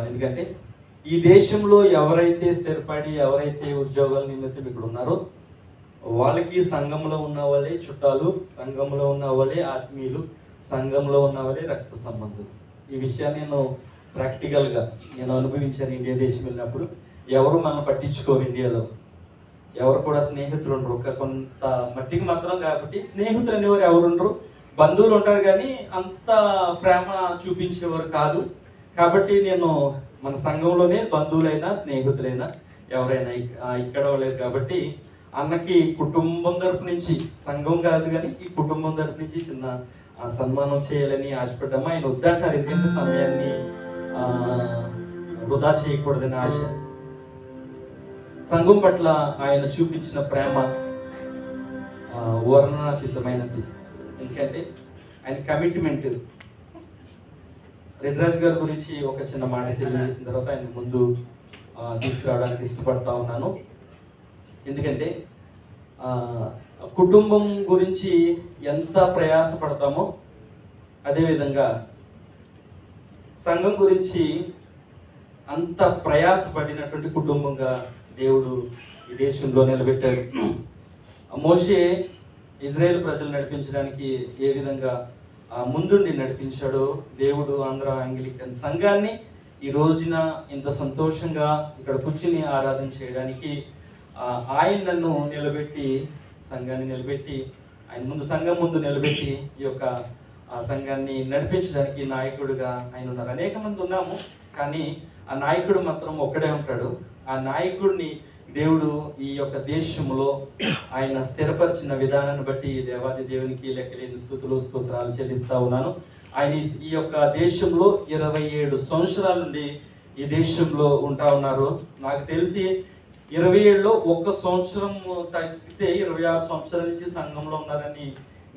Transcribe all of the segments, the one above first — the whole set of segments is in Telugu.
ఎందుకంటే ఈ దేశంలో ఎవరైతే స్థిరపడి ఎవరైతే ఉద్యోగాల నిమిత్తం ఇక్కడ ఉన్నారో వాళ్ళకి సంఘంలో ఉన్న వాళ్ళే చుట్టాలు, సంఘంలో ఉన్న వాళ్ళే ఆత్మీయులు, సంఘంలో ఉన్న వాళ్ళే రక్త సంబంధులు. ఈ విషయాన్ని నేను అనుభవించాను. ఇండియా దేశం వెళ్ళినప్పుడు ఎవరు మనల్ని పట్టించుకోరు. ఇండియాలో ఎవరు కూడా స్నేహితులు ఉండరు. కొంత మట్టికి మాత్రం కాబట్టి స్నేహితులు అనేవారు ఎవరు ఉండరు. బంధువులు ఉంటారు కానీ అంత ప్రేమ చూపించేవారు కాదు. కాబట్టి నేను మన సంఘంలోనే బంధువులైనా స్నేహితులైనా ఎవరైనా ఇక్కడ లేదు కాబట్టి అన్నకి కుటుంబం తరపు నుంచి, సంఘం కాదు కానీ ఈ కుటుంబం తరపు నుంచి చిన్న సన్మానం చేయాలని ఆశపడ్డాము. ఆయన వద్దంటారు, ఎందుకంటే సమయాన్ని వృధా చేయకూడదని ఆశ. సంఘం పట్ల ఆయన చూపించిన ప్రేమ వర్ణనాతీతమైనది. ఎందుకంటే ఆయన కమిట్మెంట్. రెడ్రాజ్ గారి గురించి ఒక చిన్న మాట తెలియజేసిన తర్వాత ఆయన ముందు తీసుకురావడానికి ఇష్టపడతా ఉన్నాను. ఎందుకంటే కుటుంబం గురించి ఎంత ప్రయాసపడతామో అదేవిధంగా సంఘం గురించి అంత ప్రయాసపడినటువంటి కుటుంబంగా దేవుడు ఈ దేశంలో నిలబెట్టాడు. మోషే ఇజ్రాయేల్ ప్రజలు నడిపించడానికి ఏ విధంగా ముందుండి నడిపించాడో దేవుడు ఆంధ్ర అంగ్లికన్ సంఘాన్ని ఈ రోజున ఇంత సంతోషంగా ఇక్కడ కూర్చుని ఆరాధన చేయడానికి ఆయన నన్ను నిలబెట్టి, సంఘాన్ని నిలబెట్టి, ఆయన ముందు సంఘం ముందు నిలబెట్టి ఈ యొక్క సంఘాన్ని నడిపించడానికి నాయకుడిగా ఆయన ఉన్నారు. అనేక మంది ఉన్నాము కానీ ఆ నాయకుడు మాత్రం ఒక్కడే ఉంటాడు. ఆ నాయకుడిని దేవుడు ఈ యొక్క దేశంలో ఆయన స్థిరపరిచిన విధానాన్ని బట్టి దేవాది దేవునికి లెక్కలేని స్తోత్రాలు చెల్లిస్తా ఉన్నాను. ఆయన ఈ యొక్క దేశంలో 27 సంవత్సరాల నుండి ఈ దేశంలో ఉంటా ఉన్నారు. నాకు తెలిసి 27లో 1 సంవత్సరం తగ్గితే 26 సంవత్సరాల నుంచి సంఘంలో ఉన్నారని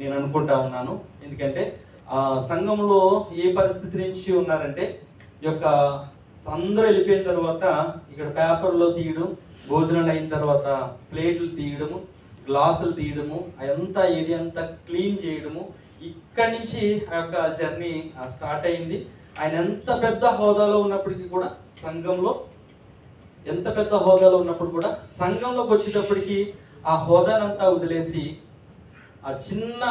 నేను అనుకుంటా ఉన్నాను. ఎందుకంటే సంఘంలో ఏ పరిస్థితి నుంచి ఉన్నారంటే ఈ యొక్క అందరూ వెళ్ళిపోయిన తర్వాత ఇక్కడ పేపర్లో తీయడం, భోజనాలు అయిన తర్వాత ప్లేట్లు తీయడము, గ్లాసులు తీయడము, అదంతా ఏరియా అంతా క్లీన్ చేయడము, ఇక్కడి నుంచి ఆ యొక్క జర్నీ స్టార్ట్ అయింది. ఆయన ఎంత పెద్ద హోదాలో ఉన్నప్పటికీ కూడా సంఘంలోకి వచ్చేటప్పటికి ఆ హోదానంతా వదిలేసి ఆ చిన్న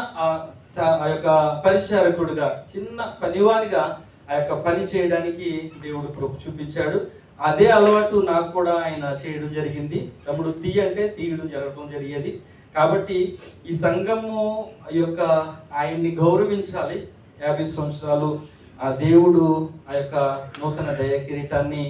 ఆ యొక్క పరిచారకుడుగా, చిన్న పనివానిగా ఆ యొక్క పని చేయడానికి దేవుడు కృప చూపించాడు. అదే అలవాటు నాకు కూడా ఆయన చేయడం జరిగింది. తమ్ముడు అంటే తీయడం జరగడం జరిగేది. కాబట్టి ఈ సంఘము యొక్క ఆయన్ని గౌరవించాలి. 50 సంవత్సరాలు ఆ దేవుడు ఆ యొక్క నూతన దయ కిరీటాన్ని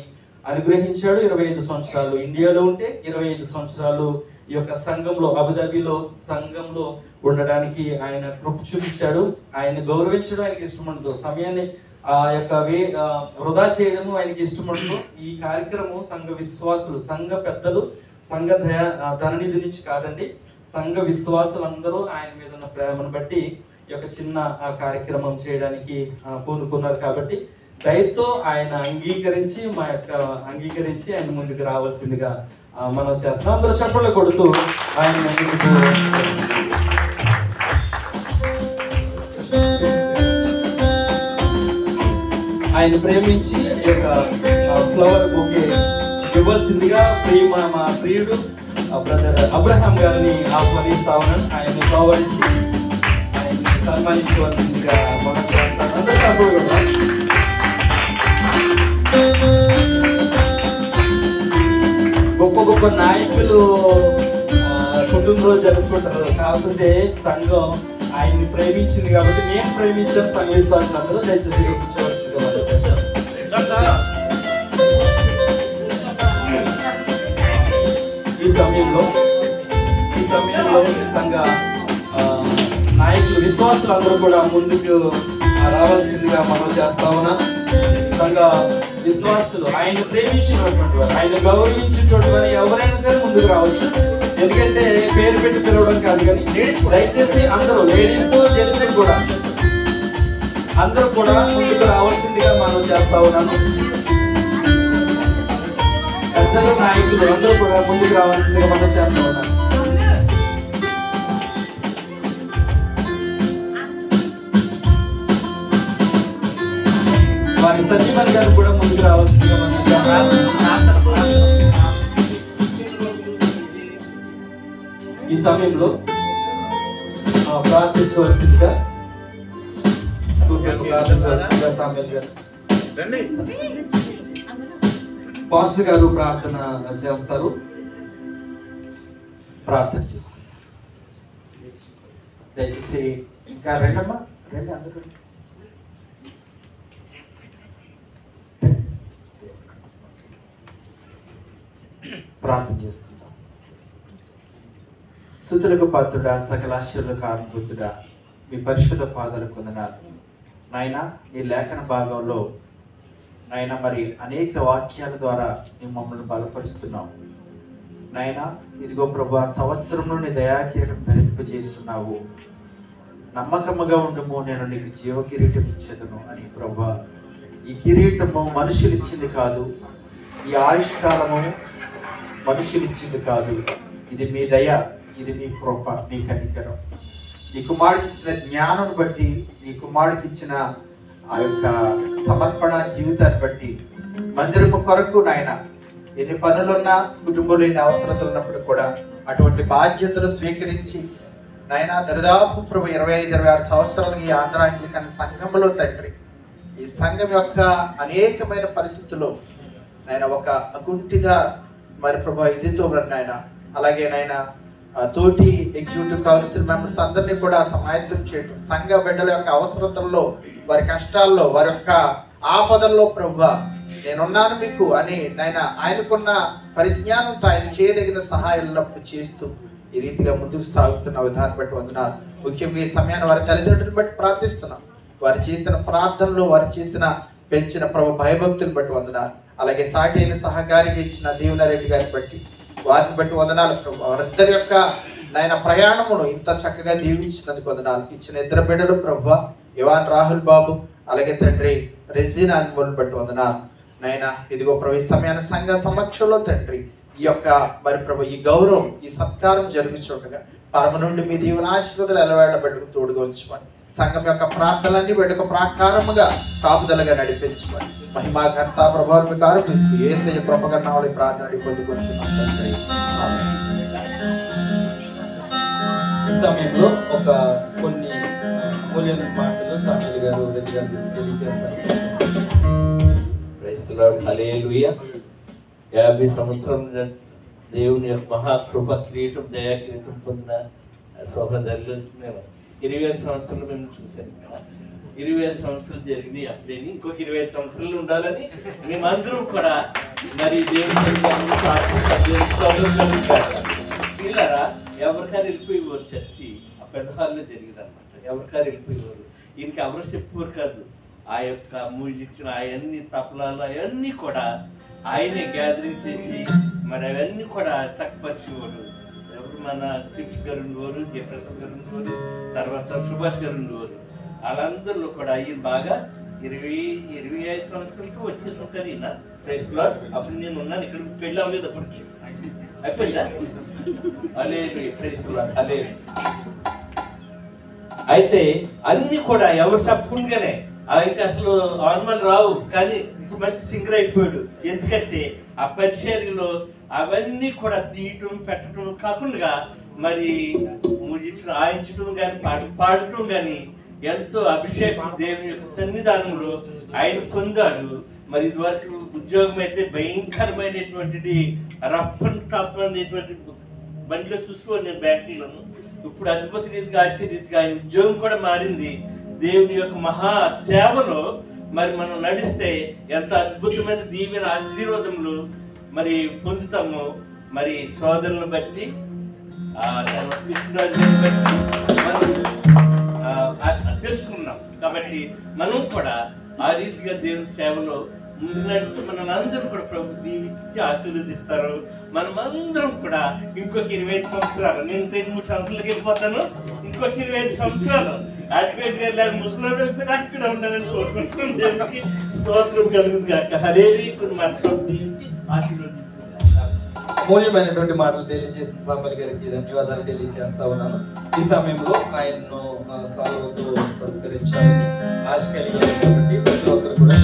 అనుగ్రహించాడు. 25 సంవత్సరాలు ఇండియాలో ఉంటే 25 సంవత్సరాలు ఈ యొక్క సంఘంలో, అబుదాబిలో సంఘంలో ఉండడానికి ఆయన కృప చూపించాడు. ఆయన గౌరవించడం ఆయనకి ఇష్టముండదు. సమయాన్ని ఆ యొక్క వృధా చేయడము ఆయనకి ఇష్టముండదు. ఈ కార్యక్రమం సంఘ విశ్వాసులు, సంఘ పెద్దలు, సంఘ ధననిధి నుంచి కాదండి, సంఘ విశ్వాసులందరూ ఆయన మీద ఉన్న ప్రేమను బట్టి ఈ యొక్క చిన్న కార్యక్రమం చేయడానికి పూనుకున్నారు. కాబట్టి దయతో ఆయన అంగీకరించి ఆయన ముందుకు రావాల్సిందిగా మనం చేస్తాం. అందరూ చప్పట్లు కొడుతూ ఆయన ముందుకు ఆయన ప్రేమించి ఈ యొక్క ఫ్లవర్ బొకే ఇవ్వాల్సిందిగా మా ప్రియుడు బ్రదర్ అబ్రహాం గారిని ఆహ్వానిస్తా ఉన్నాను. ఆయన్ని గౌరవించి ఆయన్ని సన్మానించవలసిందిగా మనం చేస్తాం. అందరూ చప్పట్లు కొడతాం. గొప్ప నాయకులు కుటుంబంలో జరుపుకుంటారు. కాకపోతే సంఘం ఆయన్ని ప్రేమించింది కాబట్టి నేను ప్రేమించాను. సంఘ విశ్వాసం అందరూ దయచేసి ఈ సమయంలో సంఘ నాయకులు, విశ్వాసులు అందరూ కూడా ముందుకు రావాల్సిందిగా మనం చేస్తా ఉన్నాం. సంఘ విశ్వాసులు ఆయన ప్రేమించినటువంటి వారు, ఆయన గౌరవించినటువంటి వారు ఎవరైనా సరే ముందుకు రావచ్చు. ఎందుకంటే పేరు పెట్టి పిలవడం కాదు కానీ దయచేసి అందరూ, లేడీస్ జెంట్స్ కూడా అందరూ కూడా ముందుకు రావాల్సిందిగా మనం చేస్తా ఉన్నాను. పెద్దలు, నాయకులు అందరూ కూడా ముందుకు రావాల్సిందిగా మనం చేస్తా ఉన్నాను. వారి సచివన్ గారు కూడా ముందుకు రావాల్సిందిగా ఈ సమయంలో ప్రార్థించవలసిందిగా సామ్యూల్ గారు, పాస్టర్ గారు ప్రార్థన చేస్తారు. ప్రార్థన చేస్తారు. దయచేసి ఇంకా రెండమ్మా, రెండు అందరూ ప్రార్థన చేసుకుందాం. స్తుతులకు పాత్రుడా, సకల ఆశీర్వాద కారణభూతుడా, మీ పరిశుద్ధ పాదాలకు వందనాలు నాయన. నీ లేఖన భాగంలో నాయన మరి అనేక వాక్యాల ద్వారా నీ మమ్మల్ని బలపరుస్తున్నావు నాయన. ఇదిగో ప్రభు, సంవత్సరంలో నీ దయాకిరీటం ధరింపజేస్తున్నావు. నమ్మకముగా ఉండుము, నేను నీకు జీవ కిరీటం ఇచ్చేదను అని ప్రభు. ఈ కిరీటము మనుషులు ఇచ్చింది కాదు, ఈ ఆయుష్కాలము మనుషులు ఇచ్చింది కాదు. ఇది మీ దయ, ఇది మీ కృప, మీ కనికరం. నీ కుమారుడికి ఇచ్చిన జ్ఞానం బట్టి, నీ కుమారుడికి ఇచ్చిన ఆ యొక్క సమర్పణ జీవితాన్ని బట్టి మందిరము కొరకు నాయన ఎన్ని పనులున్నా, కుటుంబంలో ఎన్ని అవసరతలు ఉన్నప్పుడు కూడా అటువంటి బాధ్యతలు స్వీకరించి నాయన దరిదాపు ప్రభు 25-26 సంవత్సరాలు ఈ ఆంధ్ర అంగ్లికన్ సంఘంలో తండ్రి, ఈ సంఘం యొక్క అనేకమైన పరిస్థితుల్లో నాయన ఒక అకుంఠిత మరి ప్రభు ఇదితో నాయన, అలాగే నాయన తోటి ఎగ్జిక్యూటివ్ కౌన్సిల్ మెంబర్స్ అందరినీ కూడా సమాయత్తం చేయటం, సంఘ బిడ్డల యొక్క అవసరతల్లో, వారి కష్టాల్లో, వారి యొక్క ఆపదల్లో ప్రభు నేనున్నాను మీకు అని నాయన ఆయనకున్న పరిజ్ఞానంతో ఆయన చేయదగిన సహాయాలప్పుడు చేస్తూ ఈ రీతిగా ముందుకు సాగుతున్న విధానం బట్టి వందనాలు. ముఖ్యంగా ఈ సమయాన్ని వారి తల్లిదండ్రులను బట్టి ప్రార్థిస్తున్నాం. వారు చేసిన ప్రార్థనలు, వారు చేసిన పెంచిన ప్రభు భయభక్తులు బట్టి వందనాలు. అలాగే సాటి అయిన సహకారిగా ఇచ్చిన దేవునారెడ్డి గారిని బట్టి, వారిని బట్టి వందనాలు ప్రభు. వారిద్దరి యొక్క నాయన ప్రయాణమును ఇంత చక్కగా దీవించినందుకు వందనాలు. ఇచ్చిన ఇద్దరు బిడ్డలు ప్రభు, ఇవాన్ రాహుల్ బాబు, అలాగే తండ్రి రెజీనా అన్మోల్ని బట్టి వందనాలు నాయన. ఇదిగో ప్రభు, ఈ సమయాన్ని సంఘ సమక్షంలో తండ్రి ఈ యొక్క మరి ప్రభు ఈ గౌరవం, ఈ సత్కారం జరుగుతుండగా పరమ నుండి మీ దీవెన ఆశీర్వాదాలు ఎలవేళ బిడ్డకు తోడుగా ఉంచుకోండి. సంఘం యొక్క ప్రార్థనలన్నీ బిడ్డకు ప్రాకారముగా కాపుదలగా నడిపించుకోండి. మహిమా ఘనత ప్రభావం మీకు ఆరోపిస్తూ యేసయ్య కృపగా నావలి ప్రార్థన పొందుకొచ్చున్నాం తండ్రి. ఆమేన్. ఈ సమయంలో ఒక కొన్ని మూల్యమైన మాటలు సామ్యూల్ గారు తెలియజేస్తారు. హల్లెలూయా. 50 సంవత్సరం దేవుని యొక్క మహాకృప కిరీటం, దయా కిరీటం పొందిన సోదరులు నేను 25 సంవత్సరాలు మేము చూశాను. 25 సంవత్సరాలు జరిగినాయి. అప్పుడేని ఇంకొక 25 సంవత్సరాలు ఉండాలని మేమందరం కూడా మరి దేవుని పిల్లరా ఎవరికారు వెళ్ళిపోయేవారు. చర్చి ఆ పెద్ద హాల్లో జరిగింది అనమాట. ఎవరికారు వెళ్ళిపోయేవారు. ఈయనకి ఎవరు చెప్పేవారు కాదు. ఆ యొక్క మ్యూజిక్, అవన్నీ తపలాలు అవన్నీ కూడా ఆయనే గ్యాదరింగ్ చేసి మరి అవన్నీ కూడా చక్కపరిచేవాడు. ఎవరు మన క్రిప్స్ గారు ఉండేవారు, జయప్రసాద్ గారు ఉండేవారు, తర్వాత సుభాష్ గారు ఉండేవారు. వాళ్ళందరిలో కూడా ఈయన బాగా 25 సంవత్సరాలకి వచ్చేసి ఉంటారు ఈయన ప్రైస్లో. అప్పుడు నేను ఉన్నాను ఇక్కడ, పెళ్ళి అవ్వలేదు అప్పటికి. అయిపోయిందా? అలే ప్రైస్లో అలే. అయితే అన్ని కూడా ఎవరు చెప్పకుండానే ఆయనకి అసలు ఆన్మల్ రావు, కానీ ఇప్పుడు మంచి సింగర్ అయిపోయాడు. ఎందుకంటే ఆ పరిచర్యలో అవన్నీ కూడా తీయటం పెట్టడం కాకుండా మరి మ్యూజిక్ ఆయించడం కానీ పాడటం కానీ ఎంతో అభిషేకం దేవుని యొక్క సన్నిధానంలో ఆయన పొందాడు. మరి ఇదివరకు ఉద్యోగం అయితే భయంకరమైనటువంటిది, రఫ్ అండ్ టఫ్ అనేటువంటి బండిలో చూసుకోండి నేను బ్యాంకులను. ఇప్పుడు అద్భుత రీతిగా ఆశ్చర్యరీతిగా ఆయన ఉద్యోగం కూడా మారింది. దేవుని యొక్క మహా సేవలో మరి మనం నడిస్తే ఎంత అద్భుతమైన దీవెన ఆశీర్వాదములు మరి పొందుతాము. మరి సోదరులను బట్టి కృష్ణరాజుని బట్టి మనం తెలుసుకున్నాం. కాబట్టి మనం కూడా ఆ రీతిగా దేవుని సేవలో ముందు నడిస్తే మన అందరూ కూడా ప్రభు దీవించి ఆశీర్వదిస్తారు. మనమందరం కూడా ఇంకొక 25 సంవత్సరాలు, నేను 3 సంవత్సరాలకి వెళ్ళిపోతాను, ఇంకొక 25 సంవత్సరాలు అడ్వకేట్ గారు లాగా ముసలి అక్కడ ఉండాలని కోరుకుంటున్నాను. దేవునికి స్తోత్రం కలుగుతుంది కాక. హల్లెలూయా. మన ప్రభు దీవించి ఆశీర్వదించారు. మూల్యమైనటువంటి మాటలు తెలియజేసిన సామ్యూల్ గారికి ధన్యవాదాలు తెలియజేస్తా ఉన్నాను. ఈ సమయంలో ఆయన్ను సాల్వతో సత్కరించాలని ఆశ కలిగి ప్రతి ఒక్కరు కూడా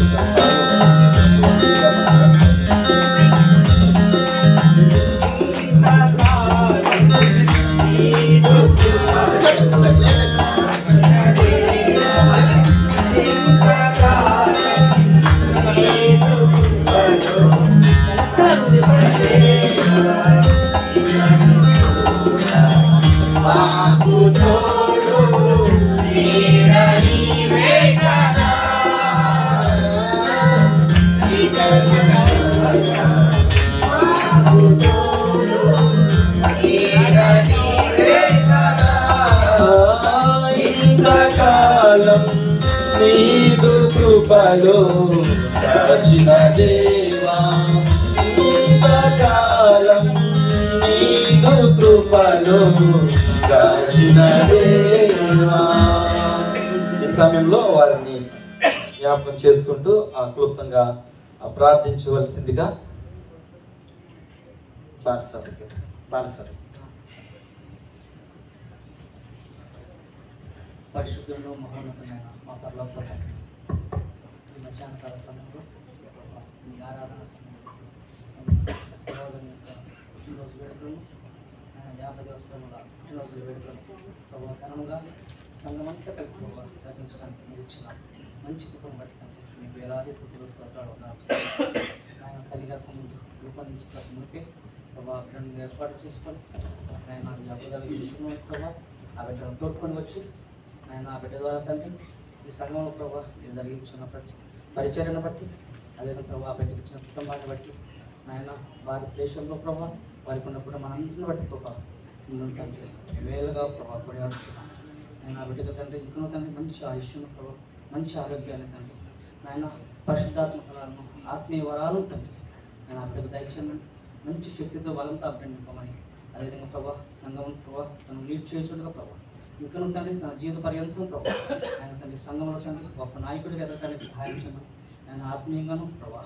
ఇంతకాలం నీదు కృపలో దాచిన దేవా, ఇంతకాలం నీదు కృపలో దాచిన దేవా. ఈ సమయంలో వారిని జ్ఞాపకం చేసుకుంటూ క్లుప్తంగా ప్రార్థించవలసిందిగా బాలసరికి పరిశుద్ధులను మహోన్నతమైన మా పరలోక తండ్రి, ఈ మధ్యాహ్నకాల సమయంలో మీ ఆరాధన సమయంలో సహోదరుని యొక్క పుట్టినరోజు వేడుకలను 50 సంవత్సరముల పుట్టినరోజు వేడుకలను ప్రభావ ఘనముగా సంఘమంతా కలిపి ప్రభావ జరిగించడానికి మీరు ఇచ్చిన మంచి కృపను బట్టి తండ్రి మీకు వేలాది స్థుతులు స్తోత్రాలు ఉన్నారు. ఆయన తల్లిగా ముందు రూపొందించక మునిపే ప్రభావ బిడ్డను ఏర్పాటు చేసుకొని ఆయన ఈ అబద్ధాల విషయంలో ప్రభావ ఆ బిడ్డను తోడుకొని వచ్చి ఆయన ఆ బిడ్డ ద్వారా తండ్రి ఈ సంఘంలో ప్రభావ నేను జరిగించిన ప్రతి పరిచర్యను బట్టి అదేవిధంగా ప్రభావ ఆ బిడ్డకి ఇచ్చిన కుటుంబాన్ని బట్టి ఆయన భారతదేశంలో ప్రభావ వారికి ఉన్నప్పుడు మనందరిని బట్టి ప్రభావ మిమ్మల్ని తండ్రి వేలుగా ప్రభావ పడిస్తున్నాను. ఆయన ఆ బిడ్డకు తండ్రి ఇంకనూ తండ్రి మంచి ఆయుష్ను ప్రభావ మంచి ఆరోగ్యాన్ని తండ్రి ఆయన పరిశుద్ధాత్మ ఫలాలను ఆత్మీయ వరాలను తండ్రి ఆయన ఆ బిడ్డకు దయచేయండి. మంచి శక్తితో బలంతో ఆ బిడ్డను నింపమని అదేవిధంగా ప్రభావ సంఘం ప్రభావ తను లీడ్ చేసుకుంటుగా ప్రభావ ఇంకనూ తండ్రి తన జీవిత పర్యంతం ప్రభావ ఆయన తండ్రి సంఘంలో తండ్రి గొప్ప నాయకుడిగా ఎదగడానికి సహాయం చేయమని ఆయన ఆత్మీయంగాను ప్రభావ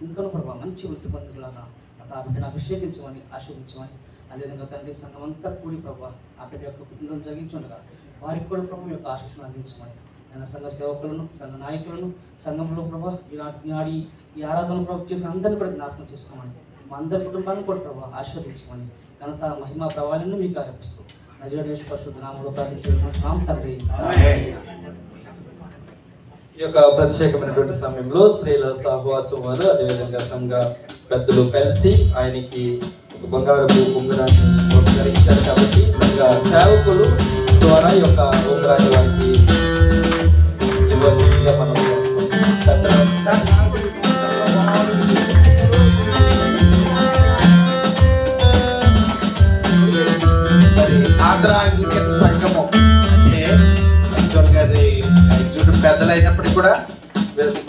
ఇంకనూ ప్రభావ మంచి వృత్తి పొందులాగా ఆ బిడ్డను అభిషేకించమని ఆశీర్వించమని అదేవిధంగా తండ్రి సంఘం అంతా కూడి ప్రభావ ఆ బిడ్డ యొక్క కుటుంబం జరిగించుండగా వారికి కూడా ప్రభావం యొక్క ఆశీస్సును అందించమని ఆయన సంఘ సేవకులను సంఘ నాయకులను సంఘంలో ప్రభావ ఈనాడు ఈ ఆరాధన ప్రభావ చేసిన అందరినీ కూడా జ్ఞాపకం చేసుకోమని మా అందరి కుటుంబాన్ని కూడా ప్రభావ ఆశీర్వదించమని ఘనత మహిమా ప్రభావాలను మీకు ఆరోపిస్తూ నజరేష్ పరిశుద్ధ నామములో ప్రార్థించుకుంటున్నాం తండ్రి. ఈ యొక్క ప్రత్యేకమైనటువంటి సమయంలో స్త్రీల సహవాసం వారు అదేవిధంగా సంఘ పెద్దలు కలిసి ఆయనకి బంగారపు ఉంగరాన్ని ఉపకరించారు కాబట్టి సంఘ సేవకులు ద్వారా ఈ యొక్క ఉంగరాన్ని వారికి ఇవ్వాల్సిందిగా మనం ఆంధ్ర అంగ్లికన్ సంఘము అంటే యాక్చువల్గా అది పెద్దలైనప్పటికీ కూడా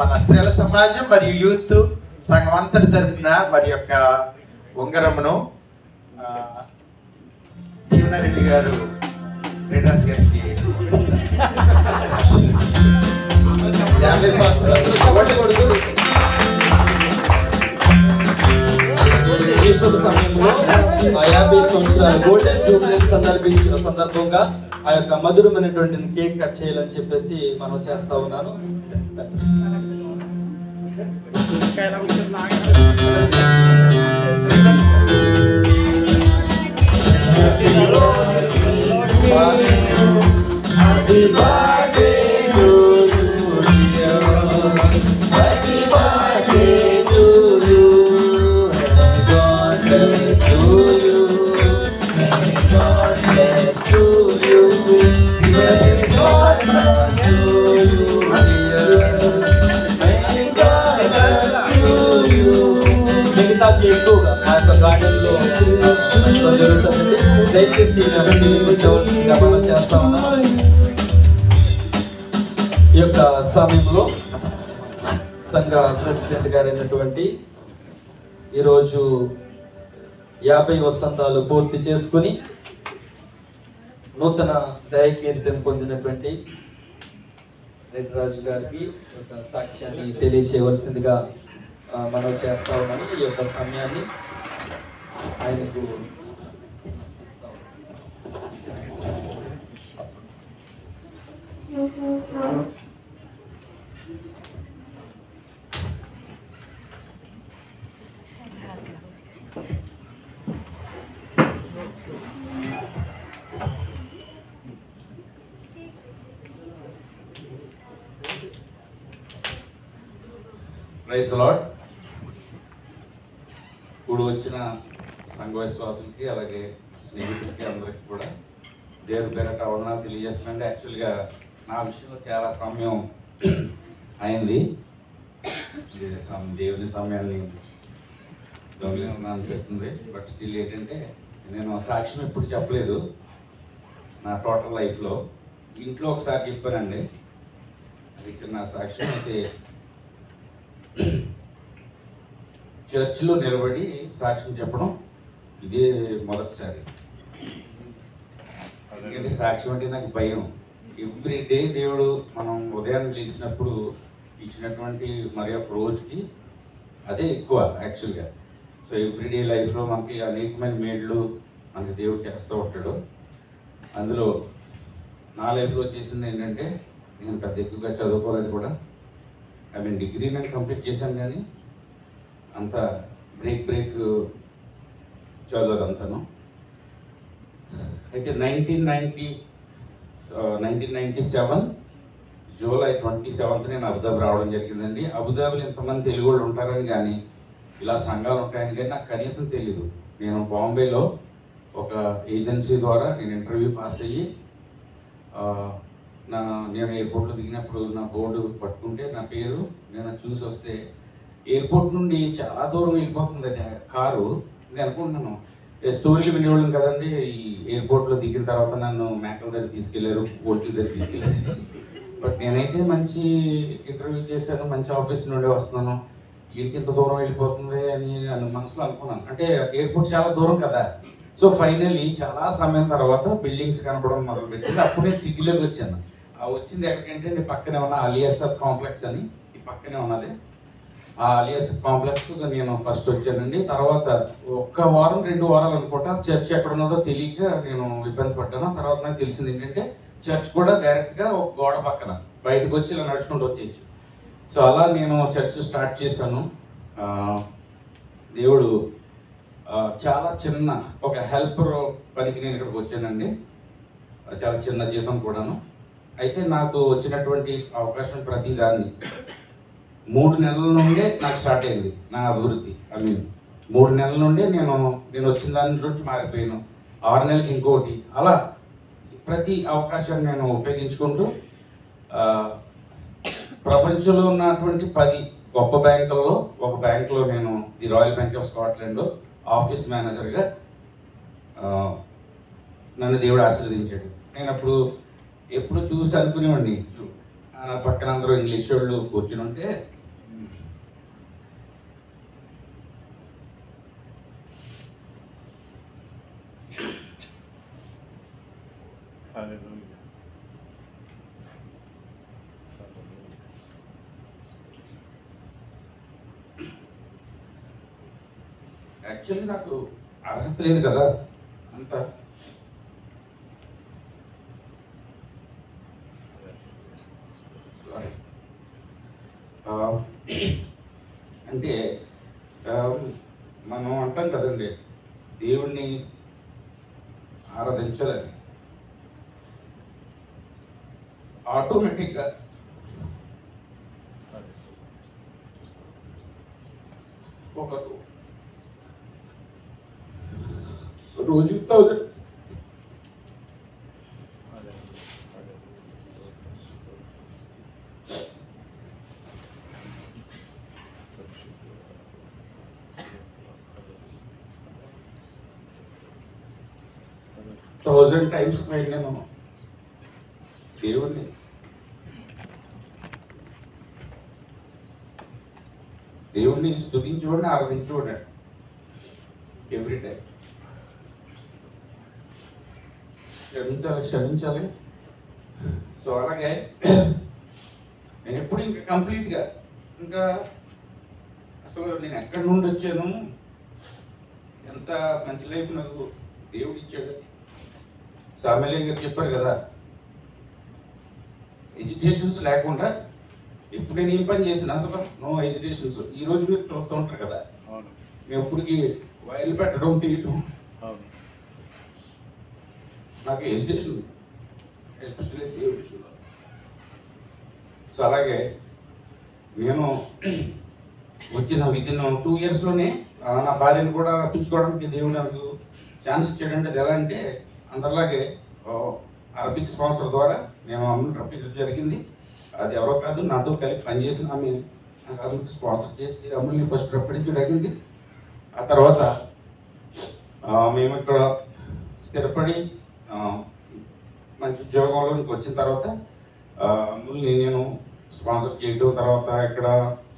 మన స్త్రీల సమాజం మరియు యూత్ సంఘం అంతటి తరపున వారి యొక్క ఉంగరమును దీవనారెడ్డి గారు రీడర్స్ గారికి 50 సంవత్సరాలు ఈ శుభ సమయంలో 50 సంవత్సరాల గోల్డెన్ జూబ్లీ సందర్భంగా ఆ యొక్క మధురమైనటువంటి కేక్ కట్ చేయాలని చెప్పేసి మనం చేస్తా ఉన్నాను. ఎక్కువగా ఆ యొక్క గార్డెన్లో జరుగుతుంది. దయచేసి మనం చేస్తా ఉన్నాం. ఈ యొక్క సమయంలో సంఘ ప్రెసిడెంట్ గారైనటువంటి ఈరోజు 50 వసంతాలు పూర్తి చేసుకుని నూతన దయకీర్తిని పొందినటువంటి రెడ్డి రాజు గారికి ఒక సాక్ష్యాన్ని తెలియచేయవలసిందిగా మనం చేస్తా ఉన్నాము. ఈ యొక్క సమయాన్ని ఆయనకు ప్రైజ్ లార్డ్. ఇప్పుడు వచ్చిన సంఘ విశ్వాసులకి అలాగే స్నేహితులకి అందరికీ కూడా దేవుడి పేరట వందనాలు తెలియజేస్తున్నాండి. యాక్చువల్గా నా విషయంలో చాలా సమయం అయింది. దేవుని సమయాన్ని దొంగిలిస్తున్నా అనిపిస్తుంది. బట్ స్టిల్ ఏంటంటే నేను సాక్ష్యం ఎప్పుడు చెప్పలేదు నా టోటల్ లైఫ్లో. ఇంట్లో ఒకసారి చెప్పానండి, అది చిన్న సాక్ష్యం. అయితే చర్చిలో నిలబడి సాక్ష్యం చెప్పడం ఇదే మొదటిసారి. ఎందుకంటే సాక్ష్యం అంటే నాకు భయం. ఎవ్రీ డే దేవుడు మనం ఉదయాన్నే లేచినప్పుడు ఇచ్చినటువంటి మరి ఒక రోజుకి అదే ఎక్కువ యాక్చువల్గా. సో ఎవ్రీడే లైఫ్లో మనకి అనేకమైన మేళ్ళు మనకి దేవుడు చేస్తూ ఉంటాడు. అందులో నా లైఫ్లో చేసింది ఏంటంటే, నేను పెద్ద ఎక్కువగా చదువుకోలేదు కూడా. డిగ్రీ నేను కంప్లీట్ చేశాను, కానీ అంత బ్రేక్ చదవదు అంతను. అయితే 1997 జూలై 27th నేను అబుదాబి రావడం జరిగిందండి. అబుదాబిలో ఇంతమంది తెలుగు వాళ్ళు ఉంటారని కానీ, ఇలా సంఘాలు ఉంటాయని కానీ నాకు కనీసం తెలీదు. నేను బాంబేలో ఒక ఏజెన్సీ ద్వారా నేను ఇంటర్వ్యూ పాస్ అయ్యి నేను ఎయిర్పోర్ట్లో దిగినప్పుడు నా బోర్డు పట్టుకుంటే నా పేరు నేను చూసి వస్తే, ఎయిర్పోర్ట్ నుండి చాలా దూరం వెళ్ళిపోతుంది కారు. నేను అనుకుంటున్నాను, స్టోరీలు వినేవాళ్ళం కదండి, ఈ ఎయిర్పోర్ట్లో దిగిన తర్వాత నన్ను మేకల దగ్గర తీసుకెళ్లారు, పోల్ట్రీ దగ్గర తీసుకెళ్లారు. బట్ నేనైతే మంచి ఇంటర్వ్యూ చేశాను, మంచి ఆఫీస్ నుండి వస్తున్నాను, వీళ్ళకి ఇంత దూరం వెళ్ళిపోతుంది అని నన్ను మనసులో అనుకున్నాను. అంటే ఎయిర్పోర్ట్ చాలా దూరం కదా. సో ఫైనల్లీ చాలా సమయం తర్వాత బిల్డింగ్స్ కనపడడం మొదలుపెట్టింది. అప్పుడు నేను సిటీలోకి వచ్చాను. వచ్చింది ఎక్కడికంటే నేను పక్కనే ఉన్న అలియాసర్ కాంప్లెక్స్ అని, ఈ పక్కనే ఉన్నది ఆ అలియాస్ కాంప్లెక్స్. నేను ఫస్ట్ వచ్చానండి. తర్వాత 1 వారం 2 వారాలు అనుకుంటా చర్చ్ ఎక్కడ ఉన్నదో తెలియక నేను ఇబ్బంది పడ్డాను. తర్వాత నాకు తెలిసింది ఏంటంటే, చర్చ్ కూడా డైరెక్ట్గా ఒక గోడ పక్కన, బయటకు వచ్చి ఇలా నడుచుకుంటూ వచ్చేయచ్చు. సో అలా నేను చర్చ్ స్టార్ట్ చేశాను. దేవుడు చాలా చిన్న ఒక హెల్పర్ పనికి నేను ఇక్కడికి వచ్చానండి. చాలా చిన్న జీతం కూడాను. అయితే నాకు వచ్చినటువంటి అవకాశం ప్రతిదాన్ని 3 నెలల నుండే నాకు స్టార్ట్ అయింది నా అభివృద్ధి. 3 నెలల నుండే నేను వచ్చిన దాని నుంచి మారిపోయాను. 6 నెలలకి ఇంకోటి, అలా ప్రతి అవకాశాన్ని నేను ఉపయోగించుకుంటూ ప్రపంచంలో ఉన్నటువంటి 10 గొప్ప బ్యాంకుల్లో ఒక బ్యాంకులో నేను ది రాయల్ బ్యాంక్ ఆఫ్ స్కాట్లాండ్లో ఆఫీస్ మేనేజర్గా నన్ను దేవుడు ఆశీర్వదించాడు. నేను అప్పుడు ఎప్పుడు చూసి అనుకునేవాడిని, పక్కన అందరూ ఇంగ్లీష్ వాళ్ళు కూర్చుని ఉంటే యాక్చువల్లీ నాకు అర్హత లేదు కదా అంత. అంటే మనం అంటాం కదండి, దేవుణ్ణి ఆరాధించాలని. ఆటోమేటిక్గా ఒక రోజు 1000 టైమ్స్ నేను దేవుణ్ణి స్తుతించుకోండి, ఆరాధించుకోండి ఎవ్రీ టైం. క్షమించాలి. సో అలాగే నేను ఎప్పుడు ఇంకా కంప్లీట్గా ఇంకా అసలు నేను ఎక్కడి నుండి వచ్చాను, ఎంత మంచి లైఫ్ నాకు దేవుడు ఇచ్చాడు. సామెల్య గారు చెప్పారు కదా, ఎడ్యుకేషన్స్ లేకుండా ఇప్పుడు నేను ఏం పని చేసిన అసలు నో ఎడ్యుకేషన్స్. ఈరోజు మీరు చూస్తూ ఉంటారు కదా, మేము ఎప్పటికీ వైర్లు పెట్టడం తీయటం నాకు హెసిటేషన్ ఉంది, ఎస్పెషల్లీ దేవుడి విషయంలో. సో అలాగే నేను వచ్చిన విదిన్ 2 ఇయర్స్లోనే నా భార్యను కూడా రప్పించుకోవడానికి దేవుడు నాకు ఛాన్స్ ఇచ్చాడంటే అది ఎలా అంటే అందరిలాగే అరబిక్ స్పాన్సర్ ద్వారా నేను అమ్మని రప్పించడం జరిగింది. అది ఎవరో కాదు, నాతో కలిపి పనిచేసిన ఆమె నాకు అమ్మకి స్పాన్సర్ చేసి అమ్మని ఫస్ట్ రప్పించడం జరిగింది. ఆ తర్వాత మేము ఇక్కడ స్థిరపడి మంచి ఉద్యోగంలోకి వచ్చిన తర్వాత అమ్ముల్ని నేను స్పాన్సర్ చేయడం, తర్వాత ఇక్కడ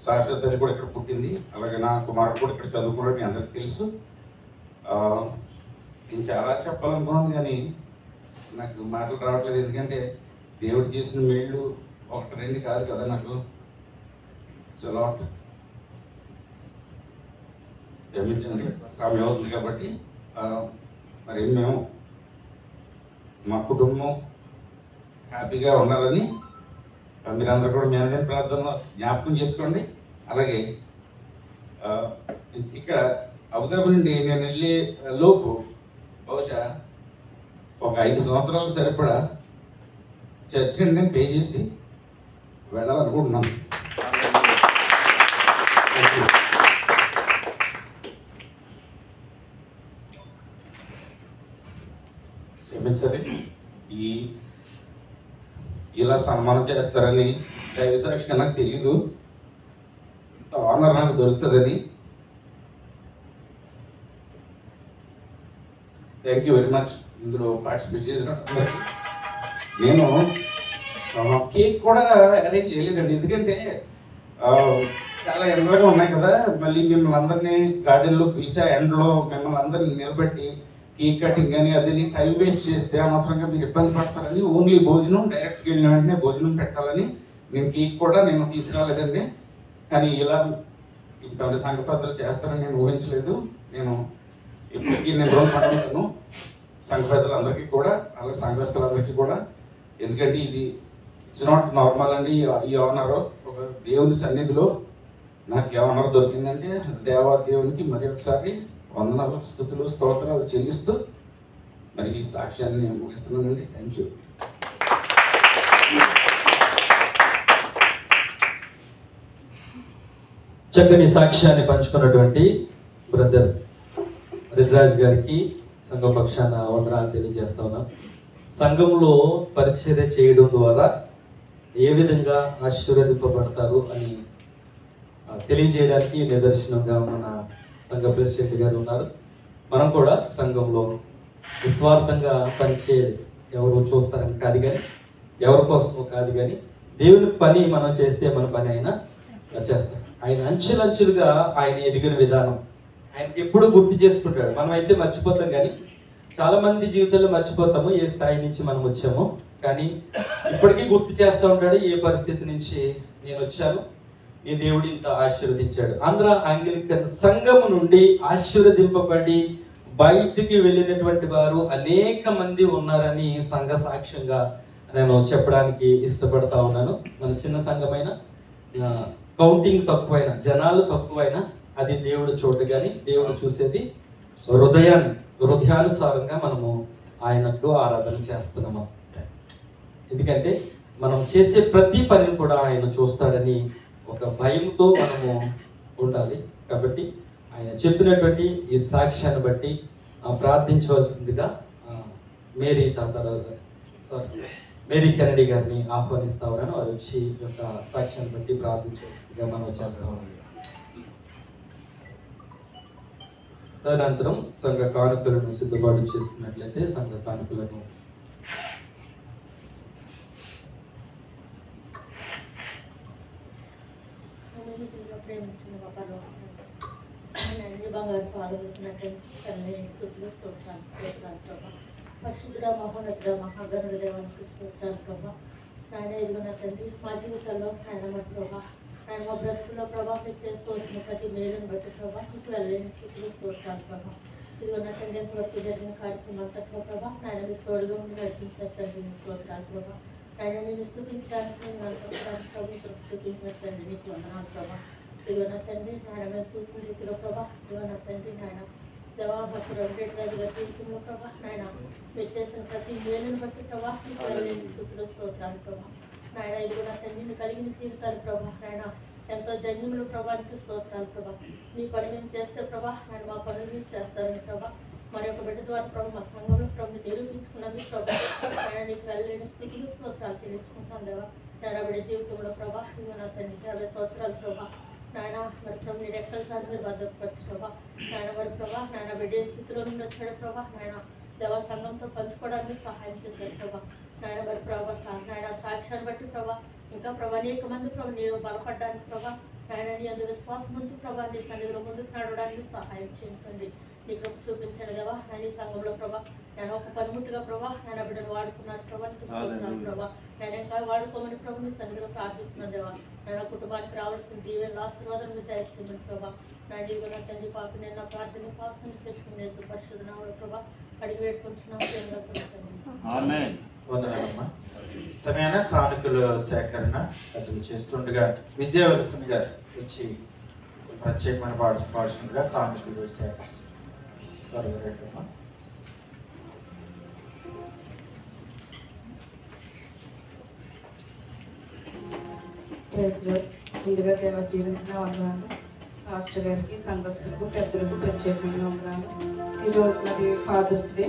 శాస్త్ర తల్లి కూడా ఇక్కడ పుట్టింది, అలాగే నా కుమారుడు కూడా ఇక్కడ చదువుకోవడం మీ అందరికీ తెలుసు. నేను చాలా చెప్పాలనుకున్నాను కానీ నాకు మాటలు రావట్లేదు, ఎందుకంటే దేవుడు చేసిన మేళ్ళు 1-2 కాదు కదా, నాకు చాలా క్షమించండి సమయం అవుతుంది కాబట్టి. మరి మేము మా కుటుంబం హ్యాపీగా ఉండాలని మీరందరూ కూడా మీ అందరి ప్రార్థనలో జ్ఞాపకం చేసుకోండి. అలాగే ఇక్కడ అబుదాబి నుండి నేను వెళ్ళే లోపు బహుశా ఒక 5 సంవత్సరాలకు సరిపడా చర్చ్ నేను పే చేసి వెళ్ళాలనుకుంటున్నాను. క్షమించాలి, ఇలా సన్మానం చేస్తారని దైవసాక్షిగా నాకు తెలీదు, ఇంత ఆనర్ నాకు దొరుకుతుందని. థ్యాంక్ యూ వెరీ మచ్ ఇందులో పార్టిసిపేట్ చేసినట్టు. నేను కేక్ కూడా అరేంజ్ చేయలేదండి, ఎందుకంటే చాలా ఎండగా ఉన్నాయి కదా, మళ్ళీ మిమ్మల్ని అందరినీ గార్డెన్లో పిలిచా, ఎండలో మిమ్మల్ని అందరినీ నిలబెట్టి కేక్ కటింగ్ కానీ అది టైం వేస్ట్ చేస్తే అనవసరంగా మీరు ఇబ్బంది పడతారని ఓన్లీ భోజనం డైరెక్ట్గా వెళ్ళిన వెంటనే భోజనం పెట్టాలని నేను కేక్ కూడా నేను తీసుకురాలేదండి. కానీ ఇలా ఇంత సంఘ పెద్దలు చేస్తారని నేను ఊహించలేదు. నేను ఇప్పటికీ నేను రుణపడుతున్నాను సంఘ పెద్దలందరికీ కూడా, అలాగే సంఘస్థులందరికీ కూడా, ఎందుకంటే ఇది ఇట్స్ నాట్ నార్మల్ అండి. ఈ ఆనర్ ఒక దేవుని సన్నిధిలో నాకు ఏ ఆనర్ దొరికిందంటే దేవునికి మరి ఒకసారి వందనాలు, స్తుతులు, స్తోత్రాలు చెల్లిస్తూ మరి ఈ సాక్ష్యాన్ని నేను ముగిస్తున్నానండి. Thank you. చక్కని సాక్ష్యాన్ని పంచుకున్నటువంటి బ్రదర్ రిద్రాజ్ గారికి సంఘం పక్షాన వందనాలు తెలియజేస్తా ఉన్నాం. సంఘంలో పరిచర్య చేయడం ద్వారా ఏ విధంగా ఆశీర్వదింపబడతారు అని తెలియజేయడానికి నిదర్శనంగా మన సంఘ ప్రెసిడెంట్ గారు ఉన్నారు. మనం కూడా సంఘంలో నిస్వార్థంగా పనిచేయాలి, ఎవరు చూస్తారని కాదు కానీ, ఎవరి కోసమో కాదు కానీ, దేవుని పని మనం చేస్తే మన పని అయినా చేస్తాం. ఆయన అంచెలంచెలుగా ఆయన ఎదిగిన విధానం ఆయనకి ఎప్పుడు గుర్తు చేసుకుంటాడు. మనం అయితే మర్చిపోతాం, కానీ చాలా మంది జీవితంలో మర్చిపోతాము ఏ స్థాయి నుంచి మనం వచ్చామో, కానీ ఇప్పటికీ గుర్తు చేస్తూ ఉంటాడు ఏ పరిస్థితి నుంచి నేను వచ్చాను, నీ దేవుడు ఇంత ఆశీర్వదించాడు. ఆంధ్ర ఆంగ్లికన్ సంఘము నుండి ఆశీర్వదింపబడి బయటికి వెళ్ళినటువంటి వారు అనేక మంది ఉన్నారని సంఘ సాక్ష్యంగా నేను చెప్పడానికి ఇష్టపడతా ఉన్నాను. మన చిన్న సంఘమైన కౌంటింగ్ తక్కువైన, జనాలు తక్కువైనా అది దేవుడు చూడదు, కానీ దేవుడు చూసేది హృదయానుసారంగా మనము ఆయనకు ఆరాధన చేస్తున్నాము. ఎందుకంటే మనం చేసే ప్రతి పనిని కూడా ఆయన చూస్తాడని ఒక భయంతో మనము ఉండాలి. కాబట్టి ఆయన చెప్పినటువంటి ఈ సాక్ష్యాన్ని బట్టి ప్రార్థించవలసిందిగా మేరీ కెనడీ గారిని ఆహ్వానిస్తా ఉన్నాను. వారు వచ్చి ఈ యొక్క సాక్ష్యాన్ని బట్టి ప్రార్థించవలసిందిగా మనం చేస్తా ఉన్నాం. తదనంతరం సంఘ కానుకలను సిద్ధపాటు చేసుకున్నట్లయితే సంఘ కానుకలను ప్రేమించిన బంగారు పాల్గొంటున్నట్టు తల్లి స్థుతులు స్తోత్రాలు స్తోత్రాలు ప్రభా. పరిశుద్ధుడ మహోన్నతుడ మహాగణుడ దేవానికి స్తోత్రాలు ప్రభా. ఆయన ఎదుగున్న తండ్రి మా జీవితంలో ఆయన మట్టి ప్రభా, ఆయన మా బ్రతుకులో ప్రభా మీరు చేస్తూ వచ్చిన ప్రతి మేలును బట్టి ప్రభా మీకు వెళ్ళని స్థుతులు స్తోత్రాలు ప్రభా. ఇదిగోన్న తండ్రి ఎంతవరకు జరిగిన కార్యక్రమం అంతట్లో ప్రభా ఆయన మీకు తోడుగా ఉండి నడిపించారు తండ్రి మీ స్తోత్రాలు ప్రభా. ఆయన నేను స్థుతించడానికి ప్రభు చూపించిన తండ్రి మీకు వందనాలు ప్రభా. ఇదిగో నా తండ్రి నాయన మేము చూసిన రీతిలో ప్రభా, ఇదిగో నా తండ్రి నాయన దేవా భక్తుడు వెంకటరాజుగా జీవితంలో ప్రభా నాయన మీరు చేసిన ప్రతి మేలును బట్టి ప్రభా మీకు లేని స్థుతులు స్తోత్రాలు ప్రభా నాయన ఇది కూడా తండ్రిని కలిగిన జీవితాలు ప్రభా నాయన ఎంతో ధన్యములు ప్రభానికి స్తోత్రాలు ప్రభా మీ పని మేము చేస్తే ప్రభా నేను మా పనులు మీరు చేస్తారని ప్రభా మరి యొక్క బిడ్డ ద్వారా ప్రభు మా సంఘంలో ప్రభు నిరూపించుకున్నందుకు ప్రభా నేను నీకు వెళ్ళలేని స్థితిలో స్తోత్రాలు చెల్లించుకుంటాను దేవా నేను బిడ్డ జీవితంలో ప్రభా ఇవి నా తండ్రి 50 సంవత్సరాలు ప్రభా నాయన మరి ప్రభు మీరు ఎక్కడ సార్ మీరు భద్రపరచు ప్రభా నాయన మరి ప్రభా నాయన బిడ్డ ఏ స్థితిలో నుండి వచ్చాడు ప్రభా నాయన దేవ సంఘంతో పంచుకోవడానికి సహాయం చేశారు ప్రభా నాయన మరి ప్రభా నాయన సాక్ష్యాన్ని బట్టి ప్రభా ఇంకా ప్రభా అనేక మంది ప్రభు నీవు బలపడడానికి ప్రభా నాయన నీ అందు విశ్వాసం నుంచి ప్రభా నీ సన్నిధిలో ముందుకు నడవడానికి సహాయం చేయండి నీ కృప చూపించండి దేవా నేను ఈ సంఘంలో ప్రభా నేను ఒక పనిముట్టుగా ప్రభా నేను బిడ్డను వాడుకున్నాను ప్రభా తీసుకుంటున్నాను ప్రభా నేను ఇంకా వాడుకోమని ప్రభు నీ సన్నిధిలో ప్రార్థిస్తున్నాను దేవా నేను కుటుంబానికి రావాల్సిన దీవెన ఆశీర్వాదం మీరు దయచేయమని ప్రభా నా జీవన తండ్రి పాప నేను నా ప్రార్థన పాసం తెచ్చుకునే పరిశుద్ధనామలో ప్రభా అడిగి పెట్టుకుంటున్నాను. వందనాలమ్మా. ఇష్టమైన కానుకల సేకరణ అతను చేస్తుండగా విజయవలసిన గారు వచ్చి ప్రత్యేకమైన పాడుతుండగా కానుకలు సేకరణ ముందుగా దేవ దీవెన వందనాలు మాస్టర్ గారికి సంఘస్థులకు పెద్దలకు ప్రత్యేకమైన వందనాలు. ఈరోజు మరి ఫాదర్స్ డే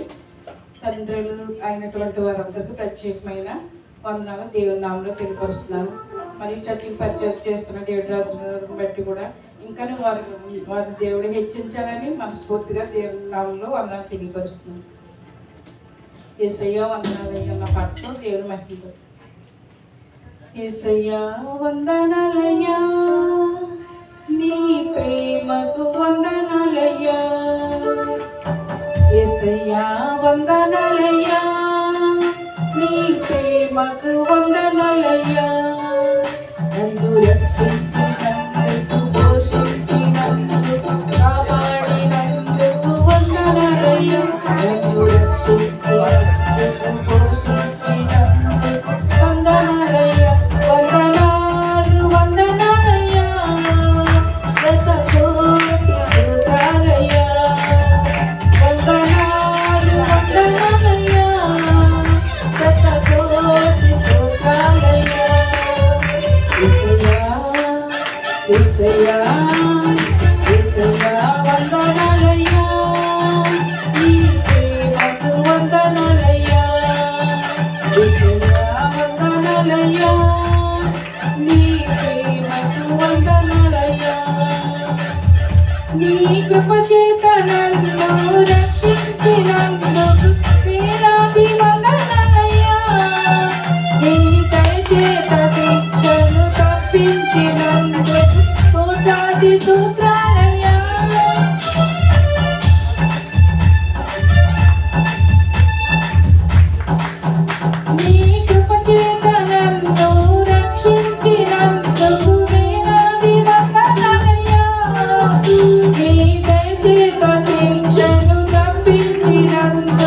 తండ్రులు అయినటువంటి వారందరికీ ప్రత్యేకమైన వందనాలు దేవుని నామంలో తెలియపరుస్తున్నాను. మరి చర్చికి పరిచయం చేస్తున్న దేవుడు బట్టి కూడా ఇంకా వారి దేవుడు హెచ్చించాలని మనస్ఫూర్తిగా దేవుని నామంలో వందనాలు తెలియపరుస్తున్నాను. యేసయ్యా వందనాలయ్యా నా పాటతో దేవుని మహిమ. యేసయ్యా వందనాలయ్యా నీ ప్రేమకు వందనాలయ్యా. యేసయ్యా వందనాలయ్యా నీ ప్రేమకు వందనాలయ్యా. నన్ను రక్షించినందుకు పోషించినందుకు కాపాడినందుకు వందనాలయ్యా. నన్ను రక్షించినందుకు పోషించినందుకు వందనాలయ్యా. వందనాలు వందనాలయ్యా శతకోటి స్తుతులయ్యా. వందనాలు వందనాలయ్యా శతకోటి స్తుతులయ్యా. యేసయ్యా యేసయ్యా వందనాలయ్యా నీ ప్రేమకు వందనాలయ్యా. యేసయ్యా వందనాలయ్యా నీ ప్రేమకు వందనాలయ్యా. నీ కృప చేత నన్ను రక్షించినందుకు వేలాది వందనాలయ్యా. నీ దయ చేత శిక్షను తప్పించినందుకు కోటాది స్తోత్రాలయ్యా. నీ కృప చేత నన్ను రక్షించినందుకు వేలాది వందనాలయ్యా. నీ దయ చేత శిక్షను తప్పించినందుకు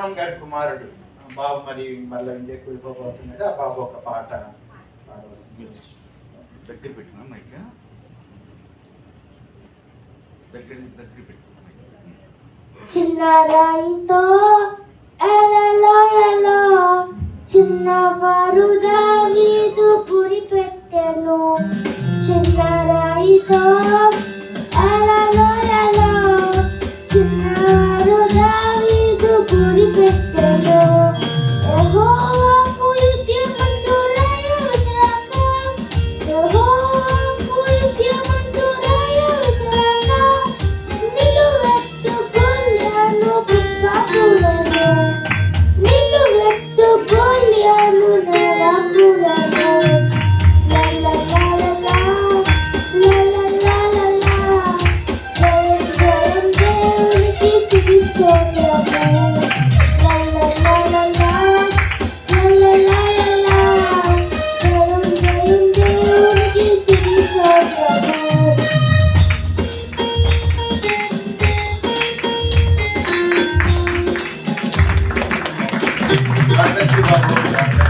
శ్రీరామ్ గారి కుమారుడు బాబు మరి మళ్ళీ ఇండియాకి వెళ్ళిపోతున్నాడు. ఆ బాబు ఒక పాట పాడవలసింది. దగ్గర పెట్టినా మైక్ దగ్గర పెట్టిన చిన్నరాయితో ఎలలో ఎలో చిన్నవారు దావీదు గురి పెట్టెను. చిన్నరాయితో ఎలలో ఎలో చిన్నవారు దావీదు గురి పెట్టెను. యెహోవాకు యుద్ధమందు రాయ విసరాక, యెహోవాకు యుద్ధమందు రాయ విసరాక నిలువెత్తు గొల్యాను పుష్పకులను, నిలువెత్తు గొల్యాను నరకులను. లలలలలా, లలలలలా, జయం జయం దేవునికి స్తుతి స్తోత్రము. లలలలలా, లలలలలా, జయం జయం దేవునికి స్తుతి స్తోత్రము. God bless you, Babu. God bless you.